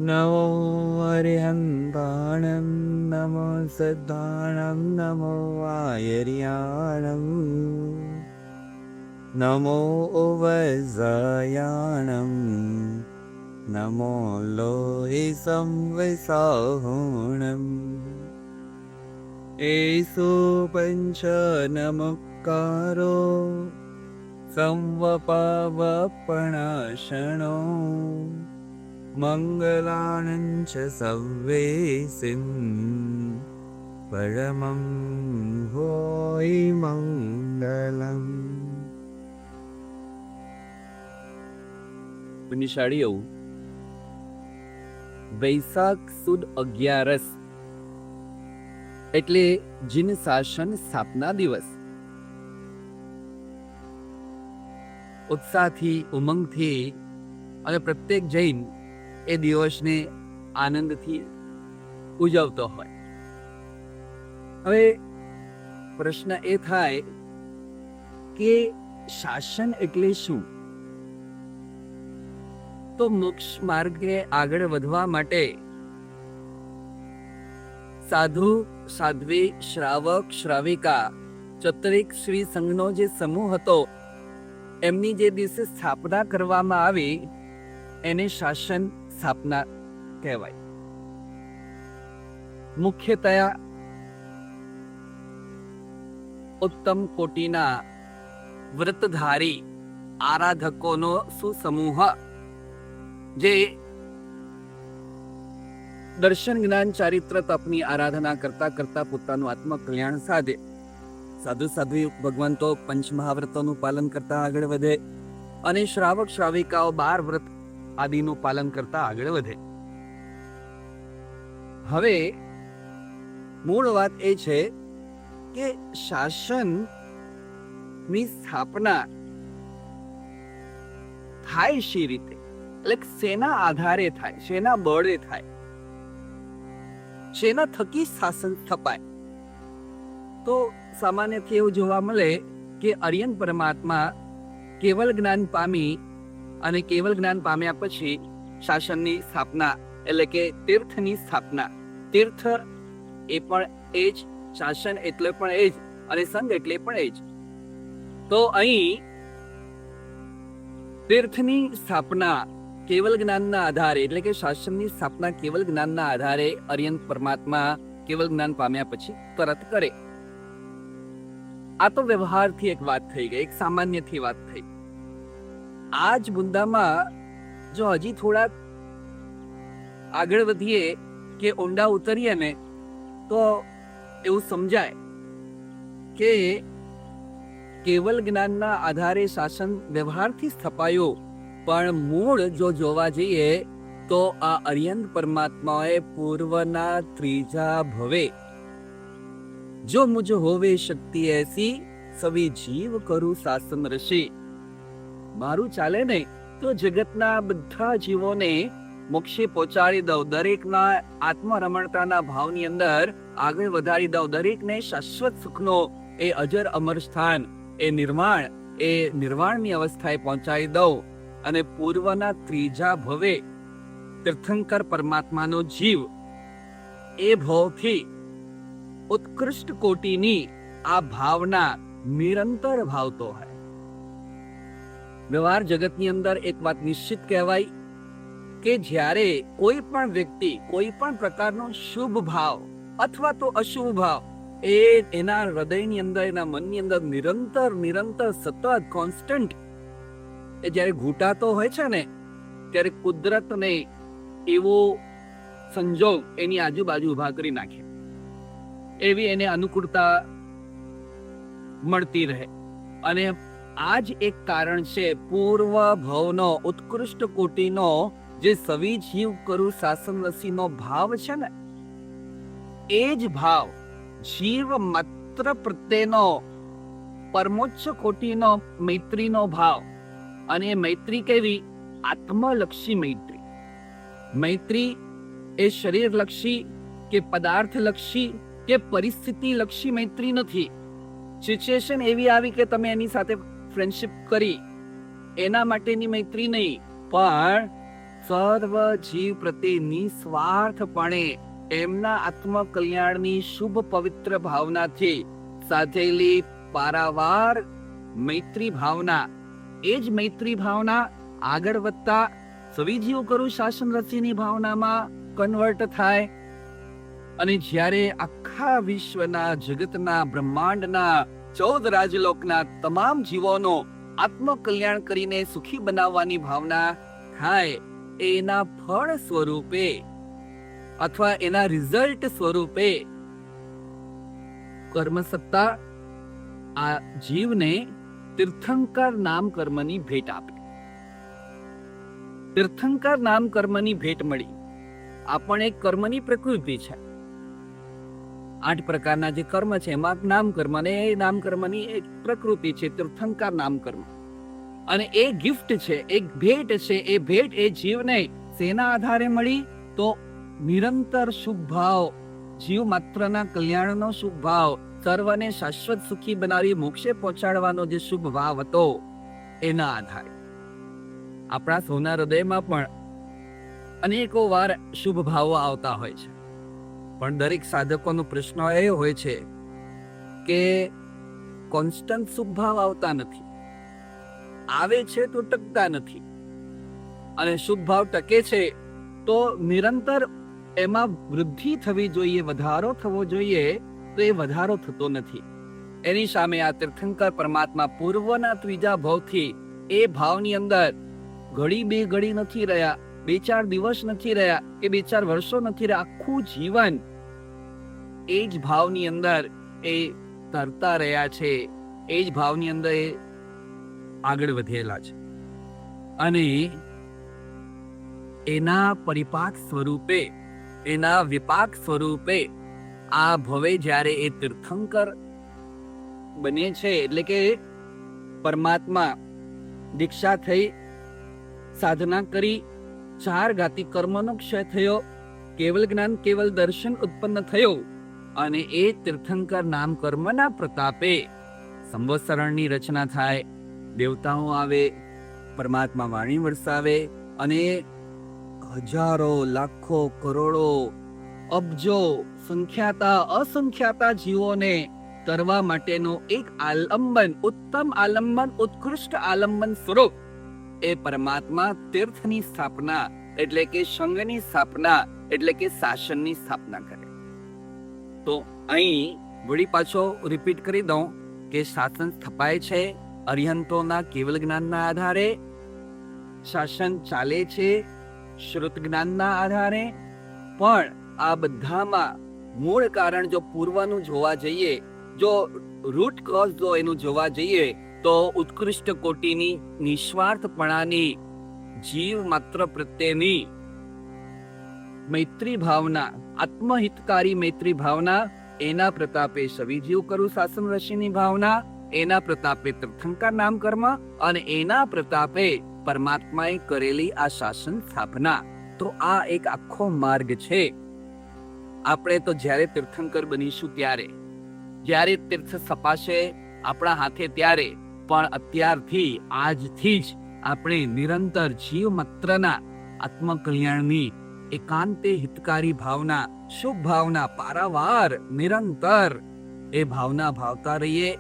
નમો અરિહંતાણં નમો સિદ્ધાણં નમો આયર્યાણં નમો વૈઝયાણં નમો લોહિ સંવિસાહુણં એષુ પંચ નમકારો સંવપાવપણાશણો મંગલાનં ચ સવ્વેસિં પરમં હોય મંગલમ. પુણ્યશાળીઓ, વૈશાખ સુદ 11 એટલે જીન શાસન સ્થાપના દિવસ. ઉત્સાહથી, ઉમંગથી અને પ્રત્યેક જૈન એ દિવસને આનંદથી ઉજવતો હોય. હવે પ્રશ્ન એ થાય કે શાસન એટલે શું? તો મોક્ષ માર્ગે આગળ વધવા માટે સાધુ, સાધ્વી, શ્રાવક, શ્રાવિકા, ચતરિક શ્રી સંઘનો જે સમૂહ હતો એમની જે દિવસે સ્થાપના કરવામાં આવી એને શાસન સ્થાપના કહેવાય. મુખ્યતયા ઉત્તમ કોટીના વ્રતધારી આરાધકોનો સુસમૂહ જે દર્શન, જ્ઞાન, ચારિત્ર, તપની આરાધના કરતા કરતા પોતાનું આત્મકલ્યાણ સાધે. સાધુ સાધ્વી ભગવંતો પંચમહાવ્રતોનું પાલન કરતા આગળ વધે અને શ્રાવક શ્રાવિકાઓ 12 વ્રત આદિનું પાલન કરતા આગળ વધે. હવે મૂળ વાત એ છે કે શાસનની સ્થાપના થાય શી રીતે, એટલે શેના આધારે થાય, શેના બળે થાય, શેના થકી શાસન સ્થપાય? તો સામાન્યથી એવું જોવા મળે કે અરિયન પરમાત્મા કેવલ જ્ઞાન પામી અને કેવલ જ્ઞાન પામ્યા પછી શાસનની સ્થાપના એટલે કે તીર્થની સ્થાપના. તીર્થ એ પણ એ જ, શાસન એટલે પણ એ જ અને સંઘ એટલે પણ એ જ. તો અહીં તીર્થની સ્થાપના કેવલ જ્ઞાનના આધારે એટલે કે શાસનની સ્થાપના કેવલ જ્ઞાનના આધારે અરિયંત પરમાત્મા કેવલ જ્ઞાન પામ્યા પછી તરત કરે. આ તો વ્યવહારથી એક વાત થઈ ગઈ, એક સામાન્યથી વાત થઈ. આ જ મુદ્દામાં જો હજી થોડા આગળ વધીએ કે ઊંડા ઉતરીએ ને તો એવું સમજાય કે કેવલ જ્ઞાનના આધારે શાસન વ્યવહારથી સ્થપાયું, પણ મૂળ જો જોવા જઈએ તો આ અરિયંત પરમાત્માએ પૂર્વના ત્રીજા ભવે જો મુજ હોવે શક્તિ એસી સવી જીવ કરું શાસન ઋષિ. મારું ચાલે ને તો જગતના બધા જીવોને મોક્ષે પહોંચાડી દઉં, દરેકના આત્મરમણતાના ભાવની અંદર આગળ વધારી દઉં, દરેકને શાશ્વત સુખનો એ અજર અમર સ્થાન, એ નિર્વાણની અવસ્થાએ પહોંચાડી દઉં. અને પૂર્વના ત્રીજા ભવે તીર્થંકર પરમાત્માનો જીવ એ ભાવથી ઉત્કૃષ્ટ કોટીની આ ભાવના નિરંતર ભાવતો હોય. વ્યવહાર જગતની અંદર એક વાત નિશ્ચિત કહેવાય કે જ્યારે કોઈ પણ વ્યક્તિ કોઈ પણ પ્રકારનો શુભ ભાવ અથવા તો અશુભ ભાવ એ એના હૃદયની અંદર, એના મનની અંદર નિરંતર સતત કોન્સ્ટન્ટ એ જ્યારે ઘૂંટાતો હોય છે ને ત્યારે કુદરતને એવો સંજોગ એની આજુબાજુ ઉભા કરી નાખે, એવી એને અનુકૂળતા મળતી રહે. અને આ જ એક કારણ છે પૂર્વ ભવનો ઉત્કૃષ્ટ કોટીનો જે સવી જીવ કરું શાસન રસીનો ભાવ છે ને એ જ ભાવ જીવ માત્ર પ્રત્યેનો પરમોચ્ચ કોટીનો મૈત્રીનો ભાવ. અને એ મૈત્રી કેવી? આત્મલક્ષી મૈત્રી. મૈત્રી એ શરીરલક્ષી કે પદાર્થલક્ષી કે પરિસ્થિતિલક્ષી મૈત્રી નથી. સિચ્યુએશન એવી આવી કે તમે એની સાથે ફ્રેન્ડશિપ કરી એના માટેની મૈત્રી નહીં, પણ સર્વ જીવ પ્રત્યે નિસ્વાર્થપણે એમના આત્મકલ્યાણની શુભ પવિત્ર ભાવનાથી સાધેલી પારાવાર મૈત્રી ભાવના, એ જ મૈત્રી ભાવના આગળ વધતા સવિજીવ કરું શાસન રસીની ભાવનામાં કન્વર્ટ થાય અને જ્યારે આખા વિશ્વના, જગતના, બ્રહ્માંડના 14 રાજલોકના તમામ જીવોનો આત્મકલ્યાણ કરીને સુખી બનાવવાની ભાવના થાય, એના ફળ સ્વરૂપે અથવા એના રિઝલ્ટ સ્વરૂપે કર્મસત્તા આ જીવને તીર્થંકર નામ કર્મની ભેટ આપી. તીર્થંકર નામ કર્મની ભેટ મળી. આ પણ એક કર્મની પ્રકૃતિ છે. 8 પ્રકારના જે કર્મ છે એમાં નામ કર્મ, અને એ નામ કર્મની એક પ્રકૃતિ છે તીર્થંકર નામ કર્મ. અને એ ગિફ્ટ છે, એક ભેટ છે. એ ભેટ એ જીવને શેના આધારે મળી? તો નિરંતર શુભ ભાવ, જીવ માત્રના કલ્યાણનો શુભ ભાવ, સર્વને શાશ્વત સુખી બનાવી મોક્ષે પહોંચાડવાનો જે શુભ ભાવ હતો એના આધારે. આપણા સૌના હૃદયમાં પણ અનેકો વાર શુભ ભાવો આવતા હોય છે, પણ દરેક સાધકોનો પ્રશ્ન એ હોય છે કે કોન્સ્ટન્ટ શુભ ભાવ આવતા નથી, આવે છે તો ટકતા નથી. અને શુભ ભાવ ટકે છે તો નિરંતર એમાં વૃદ્ધિ થવી જોઈએ, વધારો થવો જોઈએ, તો એ વધારો થતો નથી. એની સામે આ તીર્થંકર પરમાત્મા પૂર્વના 3જા ભાવથી એ ભાવની અંદર ઘડી બે ઘડી નથી રહ્યા, 2-4 દિવસ નથી રહ્યા, કે 2-4 વર્ષો નથી રહ્યા, આખું જીવન એ જ ભાવની અંદર એ તરતા રહ્યા છે, એ જ ભાવની અંદર એ આગળ વધેલા છે. અને એના પરિપાક સ્વરૂપે, એના વિપાક સ્વરૂપે આ ભવે જ્યારે એ તીર્થંકર બને છે, એટલે કે પરમાત્મા દીક્ષા થઈ, સાધના કરી, 4 ઘાતી કર્મનો ક્ષય થયો, કેવલ જ્ઞાન, કેવલ દર્શન ઉત્પન્ન થયો. અને એ તીર્થંકર નામ કર્મના પ્રતાપે સંવત્સરણની રચના થાય, દેવતાઓ આવે, પરમાત્મા વાણી વરસાવે, અને હજારો, લાખો, કરોડો, અબજો, સંખ્યાતા અસંખ્યાતા જીવોને તરવા માટેનો એક આલંબન, ઉત્તમ આલંબન, ઉત્કૃષ્ટ આલંબન સ્વરૂપ એ પરમાત્મા તીર્થની સ્થાપના, એટલે કે સંઘની સ્થાપના, એટલે કે શાસનની સ્થાપના કરે. તો અહીં વળી પાછો રિપીટ કરી દઉં કે શાસન સ્થપાય છે અરિહંતોના કેવલ જ્ઞાનના આધારે, શાસન ચાલે છે શ્રુત જ્ઞાનના આધારે. પણ આ બધામાં મૂળ કારણ જો પૂર્વનું જોવા જઈએ, જો રૂટ કોઝ જો એનું જોવા જઈએ, તો ઉત્કૃષ્ટ કોટીની નિસ્વાર્થપણાની, જીવ માત્ર પ્રત્યેની મૈત્રી ભાવના, આત્મહિતકારી મૈત્રી ભાવના, એના પ્રતાપે સવિજીવ કરું શાસન રસીની ભાવના, એના પ્રતાપે તીર્થંકર નામ કર્મ, અને એના પ્રતાપે પરમાત્માએ કરેલી આ શાસન સ્થાપના. તો આ એક આખો માર્ગ છે. આપણે તો જ્યારે તીર્થંકર બનીશું ત્યારે, જ્યારે તીર્થ સ્થપાશે આપણા હાથે ત્યારે, પણ અત્યારથી, આજથી જ આપણે નિરંતર જીવ માત્રના આત્મકલ્યાણની એકાંતે હિતકારી ભાવના, શુભ ભાવના પારાવાર નિરંતર એ ભાવના ભાવતા રહીએ.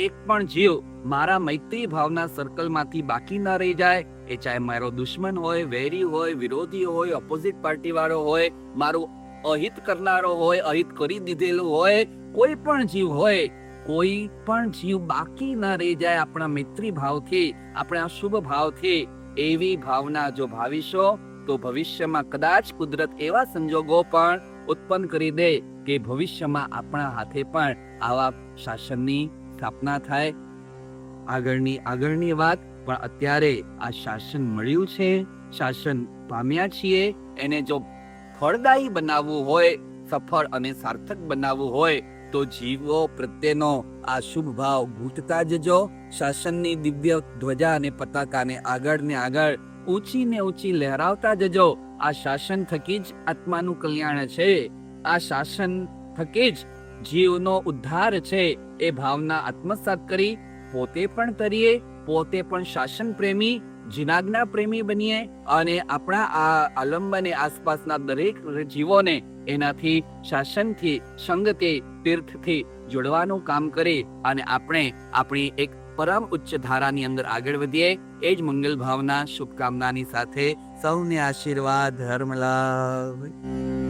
એક પણ જીવ મારા મૈત્રી ભાવના સર્કલમાંથી બાકી ના રહી જાય. એ ચાહે મારો દુશ્મન હોય, વેરી હોય, વિરોધી હોય, ઓપોઝિટ પાર્ટી વાળો હોય, મારું અહિત કરનારો હોય, અહિત કરી દીધેલું હોય, કોઈ પણ જીવ હોય, કોઈ પણ જીવ બાકી ના રહી જાય આપણા મૈત્રી ભાવથી, આપણા શુભ ભાવથી. એવી ભાવના જો ભાવીશો તો ભવિષ્યમાં કદાચ કુદરત એવા સંજોગો પણ ઉત્પન્ન કરી દે કે ભવિષ્યમાં આપણા હાથે પણ આવા શાસનની સ્થાપના થાય. આગળની વાત, પણ અત્યારે આ શાસન મળ્યું છે, શાસન પામ્યા છીએ, એને જો ફળદાયી બનાવવું હોય, સફળ અને સાર્થક બનાવવું હોય, તો જીવો પ્રત્યેનો આ શુભ ભાવ ગૂંથતા જજો. શાસનની દિવ્ય ધ્વજા અને પતાકાને આગળ ને આગળ, ઊંચી ને ઊંચી લહેરાવતા જજો. આ શાસન થકી જ આત્માનું કલ્યાણ છે, આ શાસન થકી જ જીવનો ઉદ્ધાર છે. એ ભાવના આત્મસાત કરી પોતે પણ તરીએ, પોતે પણ શાસન પ્રેમી, જીનાજ્ઞા પ્રેમી બનીએ અને આપણા આ આલંબને આસપાસના દરેક જીવોને એનાથી શાસનથી સંગતે તીર્થથી જોડવાનું કામ કરે અને આપણે આપણી એક પરમ ઉચ્ચ ધારાની અંદર આગળ વધીએ. એ જ મંગલ ભાવના શુભકામનાની સાથે સૌને આશીર્વાદ, ધર્મ લાભ.